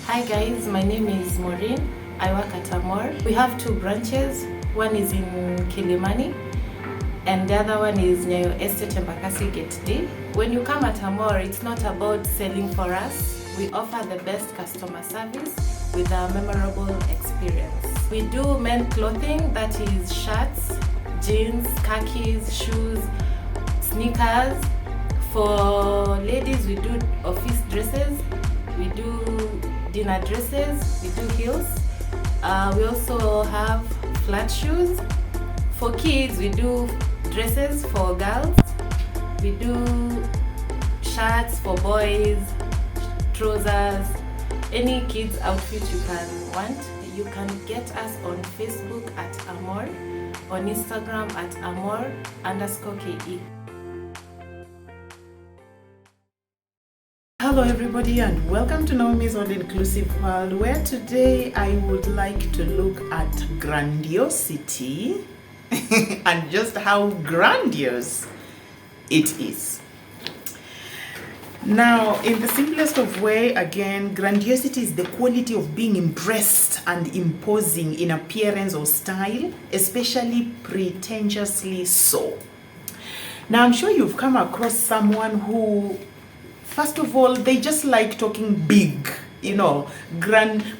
Hi guys, my name is Maureen. I work at Amor. We have two branches. One is in Kilimani and the other one is Nyayo Estate Embakasi Gate D. When you come at Amor, it's not about selling for us. We offer the best customer service with a memorable experience. We do men clothing, that is shirts, jeans, khakis, shoes, sneakers. For ladies, we do office dresses, we do dinner dresses, we do heels. We also have flat shoes. For kids, we do dresses for girls. We do shirts for boys, trousers, any kids outfit you can want. You can get us on Facebook at Amor, on Instagram at Amor_KE. Hello everybody and welcome to Naomi's All Inclusive World, where today I would like to look at grandiosity and just how grandiose it is. Now, in the simplest of way, again, grandiosity is the quality of being impressed and imposing in appearance or style, especially pretentiously so. Now, I'm sure you've come across someone who, first of all, they just like talking big. You know,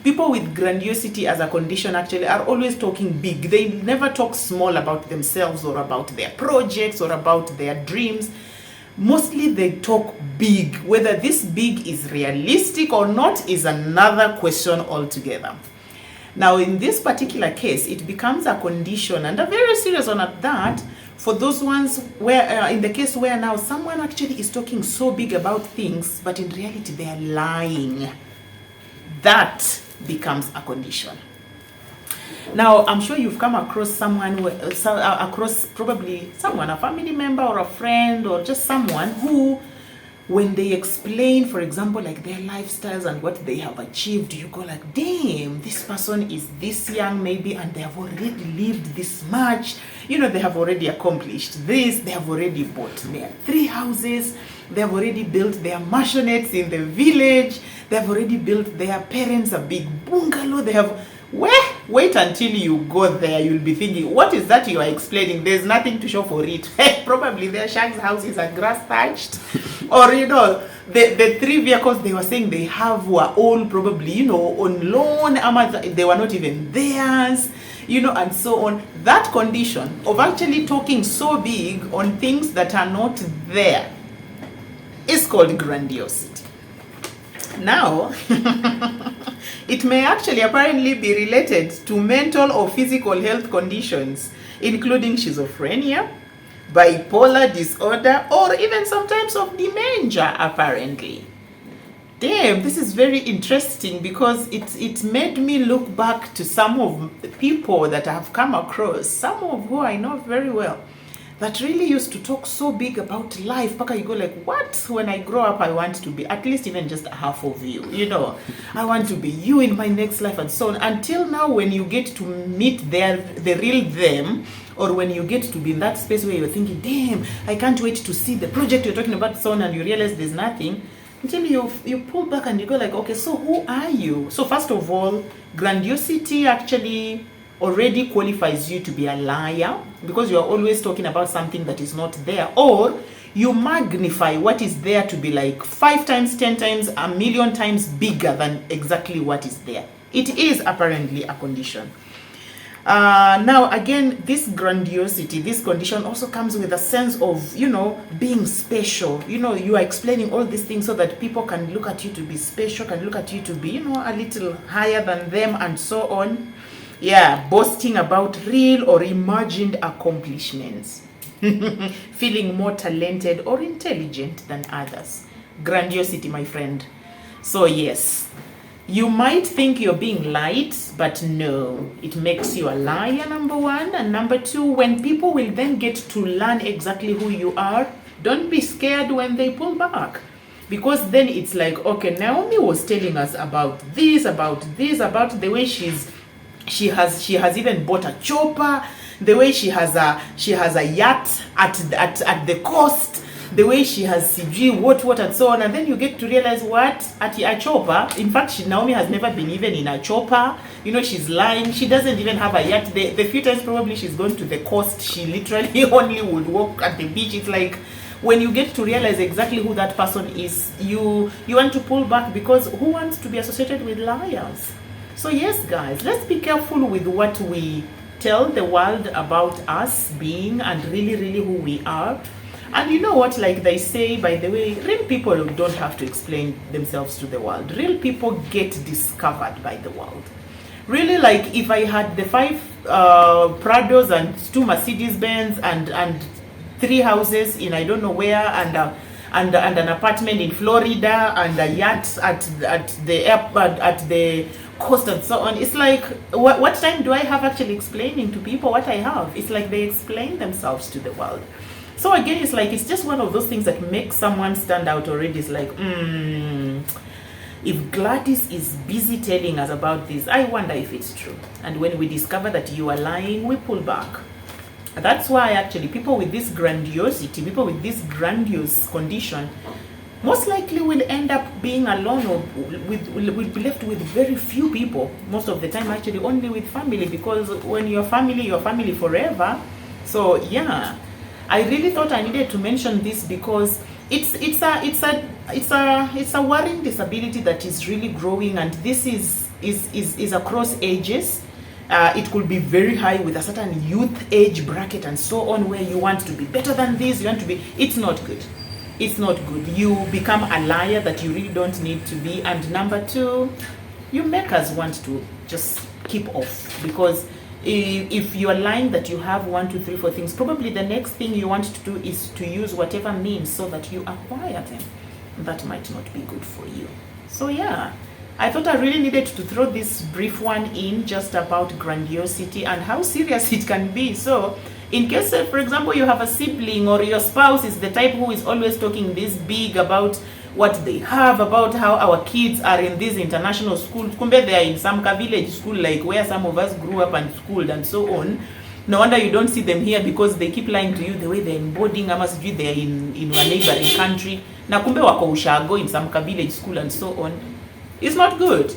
people with grandiosity as a condition actually are always talking big. They never talk small about themselves or about their projects or about their dreams. Mostly they talk big. Whether this big is realistic or not is another question altogether. Now, in this particular case, it becomes a condition, and a very serious one at that, for those ones where, in the case where now someone actually is talking so big about things, but in reality they are lying. That becomes a condition. Now, I'm sure you've come across someone, probably someone, a family member or a friend or just someone who, when they explain, for example, like their lifestyles and what they have achieved, you go like, damn, this person is this young maybe and they have already lived this much. You know, they have already accomplished this, they have already bought their 3 houses, they have already built their mansionettes in the village, they have already built their parents a big bungalow, they have, wait until you go there, you'll be thinking, what is that you are explaining? There's nothing to show for it. Probably their shag's houses are grass thatched. Or, you know, the 3 vehicles they were saying they have were all probably, you know, on loan, they were not even theirs, you know, and so on. That condition of actually talking so big on things that are not there is called grandiosity. Now, it may actually apparently be related to mental or physical health conditions, including schizophrenia, bipolar disorder, or even some types of dementia, apparently. Damn, this is very interesting because it made me look back to some of the people that I have come across, some of who I know very well, that really used to talk so big about life. Paka, you go like, what? When I grow up, I want to be at least even just half of you, you know. I want to be you in my next life and so on. Until now, when you get to meet the real them, or when you get to be in that space where you're thinking, damn, I can't wait to see the project you're talking about, so on, and you realize there's nothing, until you pull back and you go like, okay, so who are you? So first of all, grandiosity actually already qualifies you to be a liar, because you are always talking about something that is not there, or you magnify what is there to be like 5 times, 10 times, a million times bigger than exactly what is there. It is apparently a condition. Now again, this grandiosity, this condition also comes with a sense of, you know, being special. You know, you are explaining all these things so that people can look at you to be special, can look at you to be, you know, a little higher than them and so on. Yeah, boasting about real or imagined accomplishments. Feeling more talented or intelligent than others. Grandiosity, my friend. So yes, you might think you're being light, but no, it makes you a liar, number 1. And number 2, when people will then get to learn exactly who you are, don't be scared when they pull back. Because then it's like, okay, Naomi was telling us about this, about the way she has even bought a chopper, the way she has a yacht at the coast, the way she has CG, what, and so on. And then you get to realize what? At a chopper, in fact, Naomi has never been even in a chopper. You know, she's lying. She doesn't even have a yacht. The few times probably she's gone to the coast, she literally only would walk at the beach. It's like, when you get to realize exactly who that person is, you want to pull back, because who wants to be associated with liars? So yes, guys, let's be careful with what we tell the world about us being and really who we are. And you know what, like they say, by the way, real people don't have to explain themselves to the world. Real people get discovered by the world. Really, like if I had the 5 Prados and 2 Mercedes-Benz and 3 houses in I don't know where, and an apartment in Florida, and a yacht at the airport, at the coast, and so on. It's like, what time do I have actually explaining to people what I have? It's like they explain themselves to the world. So again, it's like, it's just one of those things that makes someone stand out already. It's like, if Gladys is busy telling us about this, I wonder if it's true. And when we discover that you are lying, we pull back. That's why actually people with this grandiosity, people with this grandiose condition, most likely will end up being alone, or will be left with very few people. Most of the time, actually, only with family, because when you're family forever. So yeah, I really thought I needed to mention this, because it's a worrying disability that is really growing, and this is across ages. It could be very high with a certain youth age bracket and so on, where you want to be better than this, you want to be. It's not good. It's not good. You become a liar that you really don't need to be. And number 2, you make us want to just keep off, because if you are lying that you have 1, 2, 3, 4 things, probably the next thing you want to do is to use whatever means so that you acquire them. That might not be good for you. So yeah, I thought I really needed to throw this brief one in, just about grandiosity and how serious it can be. So in case, for example, you have a sibling, or your spouse is the type who is always talking this big about what they have, about how our kids are in these international schools, kumbe they are in some village school, like where some of us grew up and schooled and so on. No wonder you don't see them here, because they keep lying to you the way they're in boarding, ama sijui they're in a neighboring country, na kumbe wako ushago in some village school and so on. It's not good.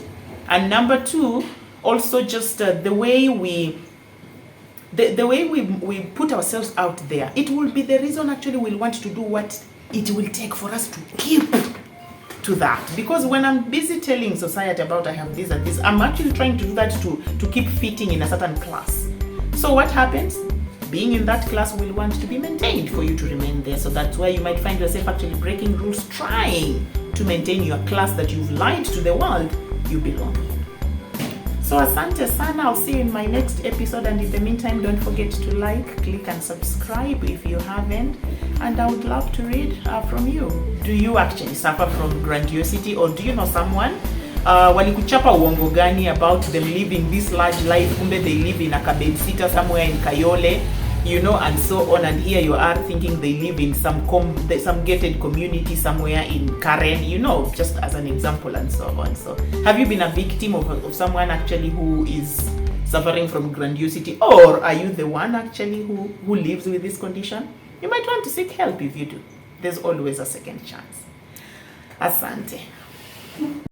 And number 2, also just the way we put ourselves out there, it will be the reason actually we'll want to do what it will take for us to keep to that. Because when I'm busy telling society about I have this and this, I'm actually trying to do that to keep fitting in a certain class. So what happens? Being in that class will want to be maintained for you to remain there. So that's why you might find yourself actually breaking rules, trying to maintain your class that you've lied to the world you belong in. So asante sana, I'll see you in my next episode, and in the meantime, don't forget to like, click and subscribe if you haven't, and I would love to read from you. Do you actually suffer from grandiosity, or do you know someone walikuchapa uongo gani about them living this large life, kumbe they live in a kabedsitter somewhere in Kayole, you know, and so on, and here you are thinking they live in some gated community somewhere in Karen, you know, just as an example, and so on. So have you been a victim of someone actually who is suffering from grandiosity, or are you the one actually who lives with this condition? You might want to seek help. If you do, there's always a second chance. Asante.